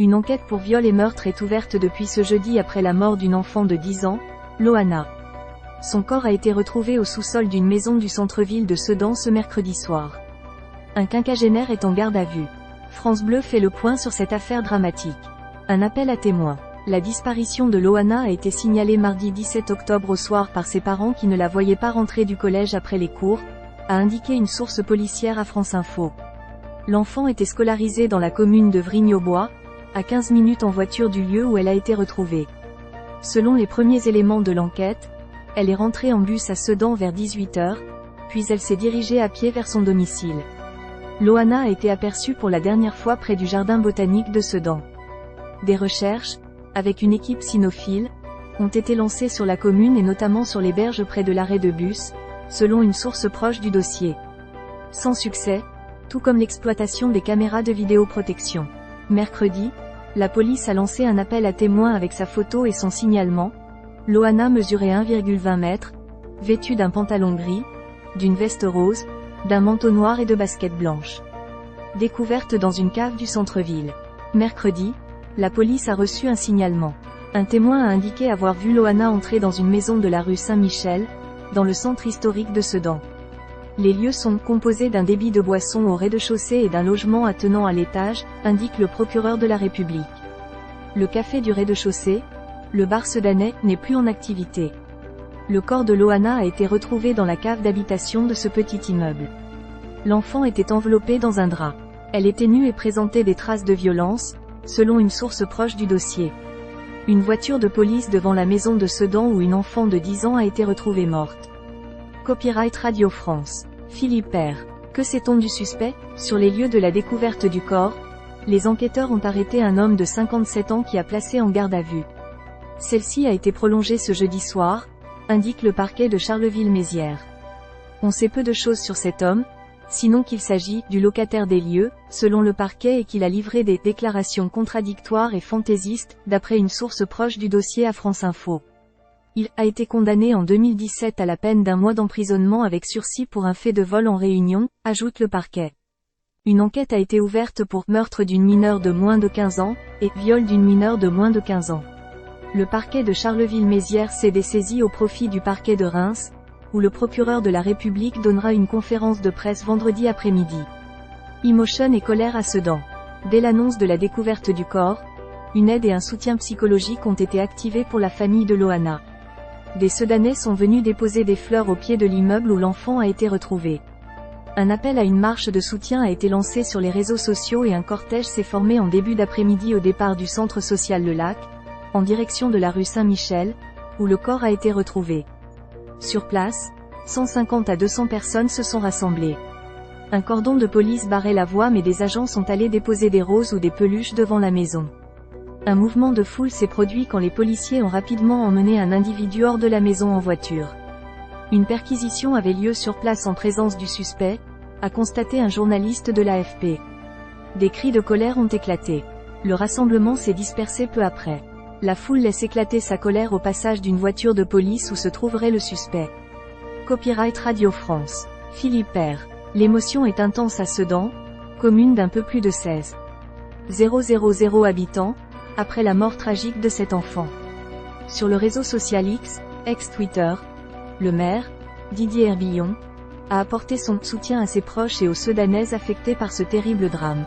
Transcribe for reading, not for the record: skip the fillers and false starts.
Une enquête pour viol et meurtre est ouverte depuis ce jeudi après la mort d'une enfant de 10 ans, Loana. Son corps a été retrouvé au sous-sol d'une maison du centre-ville de Sedan ce mercredi soir. Un quinquagénaire est en garde à vue. France Bleu fait le point sur cette affaire dramatique. Un appel à témoins. La disparition de Loana a été signalée mardi 17 octobre au soir par ses parents qui ne la voyaient pas rentrer du collège après les cours, a indiqué une source policière à France Info. L'enfant était scolarisé dans la commune de Vrigne-aux-Bois, à 15 minutes en voiture du lieu où elle a été retrouvée. Selon les premiers éléments de l'enquête, elle est rentrée en bus à Sedan vers 18 h, puis elle s'est dirigée à pied vers son domicile. Loana a été aperçue pour la dernière fois près du jardin botanique de Sedan. Des recherches, avec une équipe cynophile, ont été lancées sur la commune et notamment sur les berges près de l'arrêt de bus, selon une source proche du dossier. Sans succès, tout comme l'exploitation des caméras de vidéoprotection. Mercredi, la police a lancé un appel à témoins avec sa photo et son signalement. Loana mesurait 1,20 m, vêtue d'un pantalon gris, d'une veste rose, d'un manteau noir et de baskets blanches. Découverte dans une cave du centre-ville. Mercredi, la police a reçu un signalement. Un témoin a indiqué avoir vu Loana entrer dans une maison de la rue Saint-Michel, dans le centre historique de Sedan. Les lieux sont composés d'un débit de boissons au rez-de-chaussée et d'un logement attenant à l'étage, indique le procureur de la République. Le café du rez-de-chaussée, le bar sedanais, n'est plus en activité. Le corps de Loana a été retrouvé dans la cave d'habitation de ce petit immeuble. L'enfant était enveloppé dans un drap. Elle était nue et présentait des traces de violence, selon une source proche du dossier. Une voiture de police devant la maison de Sedan où une enfant de 10 ans a été retrouvée morte. Copyright Radio France. Philippe Père. Que sait-on du suspect? Sur les lieux de la découverte du corps, les enquêteurs ont arrêté un homme de 57 ans qui a placé en garde à vue. Celle-ci a été prolongée ce jeudi soir, indique le parquet de Charleville-Mézières. On sait peu de choses sur cet homme, sinon qu'il s'agit du locataire des lieux, selon le parquet, et qu'il a livré des déclarations contradictoires et fantaisistes, d'après une source proche du dossier à France Info. Il a été condamné en 2017 à la peine d'1 mois d'emprisonnement avec sursis pour un fait de vol en réunion, ajoute le parquet. Une enquête a été ouverte pour meurtre d'une mineure de moins de 15 ans, et viol d'une mineure de moins de 15 ans. Le parquet de Charleville-Mézières s'est dessaisi au profit du parquet de Reims, où le procureur de la République donnera une conférence de presse vendredi après-midi. Emotion et colère à Sedan. Dès l'annonce de la découverte du corps, une aide et un soutien psychologique ont été activés pour la famille de Loana. Des Sedanais sont venus déposer des fleurs au pied de l'immeuble où l'enfant a été retrouvé. Un appel à une marche de soutien a été lancé sur les réseaux sociaux et un cortège s'est formé en début d'après-midi au départ du centre social Le Lac, en direction de la rue Saint-Michel, où le corps a été retrouvé. Sur place, 150 à 200 personnes se sont rassemblées. Un cordon de police barrait la voie mais des agents sont allés déposer des roses ou des peluches devant la maison. Un mouvement de foule s'est produit quand les policiers ont rapidement emmené un individu hors de la maison en voiture. Une perquisition avait lieu sur place en présence du suspect, a constaté un journaliste de l'AFP. Des cris de colère ont éclaté. Le rassemblement s'est dispersé peu après. La foule laisse éclater sa colère au passage d'une voiture de police où se trouverait le suspect. Copyright Radio France. Philippe Père. L'émotion est intense à Sedan, commune d'un peu plus de 16 000 habitants, après la mort tragique de cet enfant. Sur le réseau social X, ex-Twitter, le maire, Didier Herbillon, a apporté son soutien à ses proches et aux Sedanaises affectés par ce terrible drame.